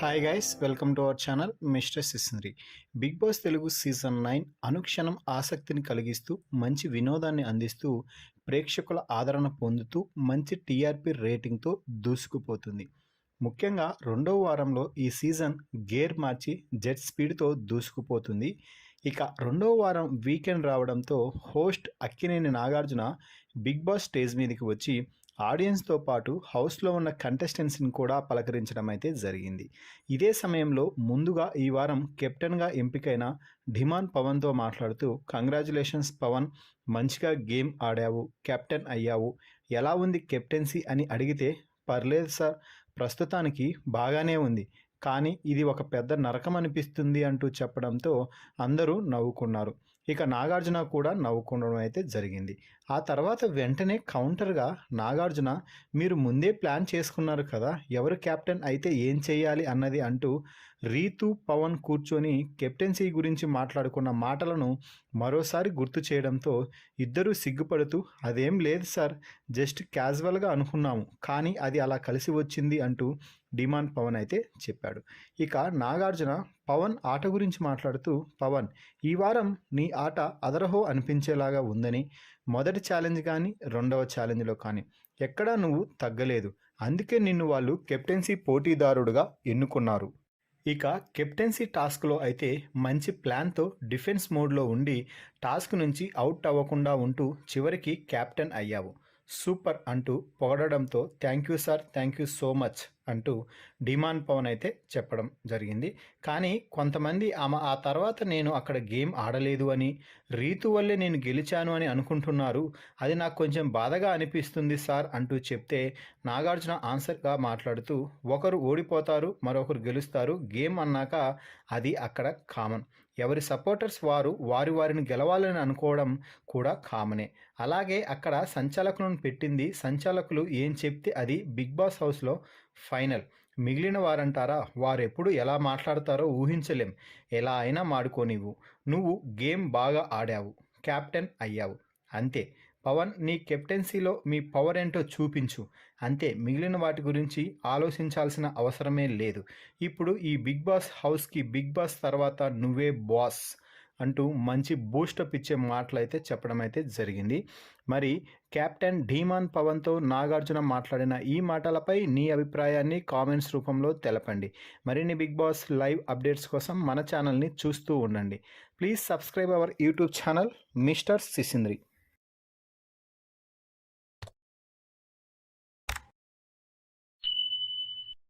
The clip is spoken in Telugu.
Hi guys, welcome to our channel mister సిస్నరీ. బిగ్ బాస్ తెలుగు సీజన్ 9 అనుక్షణం ఆసక్తిని కలిగిస్తూ మంచి వినోదాన్ని అందిస్తూ ప్రేక్షకుల ఆదరణ పొందుతూ మంచి టీఆర్పీ రేటింగ్తో దూసుకుపోతుంది. ముఖ్యంగా రెండవ వారంలో ఈ సీజన్ గేర్ మార్చి జెట్ స్పీడ్తో దూసుకుపోతుంది. ఇక రెండవ వారం వీకెండ్ రావడంతో host Akkineni Nagarjuna Bigg Boss stage మీదకి వచ్చి ఆడియన్స్తో పాటు హౌస్లో ఉన్న కంటెస్టెంట్స్ని కూడా పలకరించడం అయితే జరిగింది. ఇదే సమయంలో ముందుగా ఈ వారం కెప్టెన్గా ఎంపికైన ధిమాన్ పవన్తో మాట్లాడుతూ కంగ్రాచులేషన్స్ పవన్, మంచిగా గేమ్ ఆడావు, కెప్టెన్ అయ్యావు, ఎలా ఉంది కెప్టెన్సీ అని అడిగితే పర్లేదు సార్, ప్రస్తుతానికి బాగానే ఉంది, కానీ ఇది ఒక పెద్ద నరకం అనిపిస్తుంది అంటూ చెప్పడంతో అందరూ నవ్వుకున్నారు. ఇక నాగార్జున కూడా నవ్వుకోవడం అయితే జరిగింది. ఆ తర్వాత వెంటనే కౌంటర్గా నాగార్జున, మీరు ముందే ప్లాన్ చేసుకున్నారు కదా ఎవరు కెప్టెన్ అయితే ఏం చేయాలి అన్నది అంటూ రీతు పవన్ కూర్చొని కెప్టెన్సీ గురించి మాట్లాడుకున్న మాటలను మరోసారి గుర్తు చేయడంతో ఇద్దరూ సిగ్గుపడుతూ, అదేం లేదు సార్, జస్ట్ క్యాజువల్గా అనుకున్నాము, కానీ అది అలా కలిసి వచ్చింది అంటూ డిమాండ్ పవన్ అయితే చెప్పాడు. ఇక నాగార్జున పవన్ ఆట గురించి మాట్లాడుతూ, పవన్, ఈ వారం నీ ఆట అదరహో అనిపించేలాగా ఉందని, మొదటి ఛాలెంజ్ కానీ రెండవ ఛాలెంజ్లో కానీ ఎక్కడా నువ్వు తగ్గలేదు, అందుకే నిన్ను వాళ్ళు కెప్టెన్సీ పోటీదారుడుగా ఎన్నుకున్నారు. ఇక కెప్టెన్సీ టాస్క్లో అయితే మంచి ప్లాన్తో డిఫెన్స్ మోడ్లో ఉండి టాస్క్ నుంచి అవుట్ అవ్వకుండా ఉంటూ చివరికి కెప్టెన్ అయ్యావు, సూపర్ అంటూ పొగడడంతో thank you sir, thank you so much అంటూ డిమాండ్ పవన్ అయితే చెప్పడం జరిగింది. కానీ కొంతమంది ఆ తర్వాత నేను అక్కడ గేమ్ ఆడలేదు అని, రీతు వల్లే నేను గెలిచాను అని అనుకుంటున్నారు, అది నాకు కొంచెం బాధగా అనిపిస్తుంది సార్ అంటూ చెప్తే నాగార్జున ఆన్సర్గా మాట్లాడుతూ, ఒకరు ఓడిపోతారు, మరొకరు గెలుస్తారు, గేమ్ అన్నాక అది అక్కడ కామన్, ఎవరి సపోర్టర్స్ వారిని గెలవాలని అనుకోవడం కూడా కామనే, అలాగే అక్కడ సంచాలకులను పెట్టింది, సంచాలకులు ఏం చెప్తే అది బిగ్ బాస్ హౌస్లో ఫైనల్, మిగిలిన వారంటారా, వారెప్పుడు ఎలా మాట్లాడతారో ఊహించలేం, ఎలా అయినా మాడుకోనివ్వు, నువ్వు గేమ్ బాగా ఆడావు, కెప్టెన్ అయ్యావు, అంతే పవన్, నీ కెప్టెన్సీలో మీ పవర్ ఏంటో చూపించు, అంతే, మిగిలిన వాటి గురించి ఆలోచించాల్సిన అవసరమే లేదు, ఇప్పుడు ఈ బిగ్ బాస్ హౌస్కి బిగ్ బాస్ తర్వాత నువ్వే బాస్ అంటూ మంచి బూస్టప్ ఇచ్చే మాటలు అయితే చెప్పడం అయితే జరిగింది. మరి కెప్టెన్ ధీమాన్ పవన్తో నాగార్జున మాట్లాడిన ఈ మాటలపై నీ అభిప్రాయాన్ని కామెంట్స్ రూపంలో తెలపండి. మరిన్ని బిగ్ బాస్ లైవ్ అప్డేట్స్ కోసం మన ఛానల్ని చూస్తూ ఉండండి. Please subscribe our YouTube channel mister సిసింద్రి.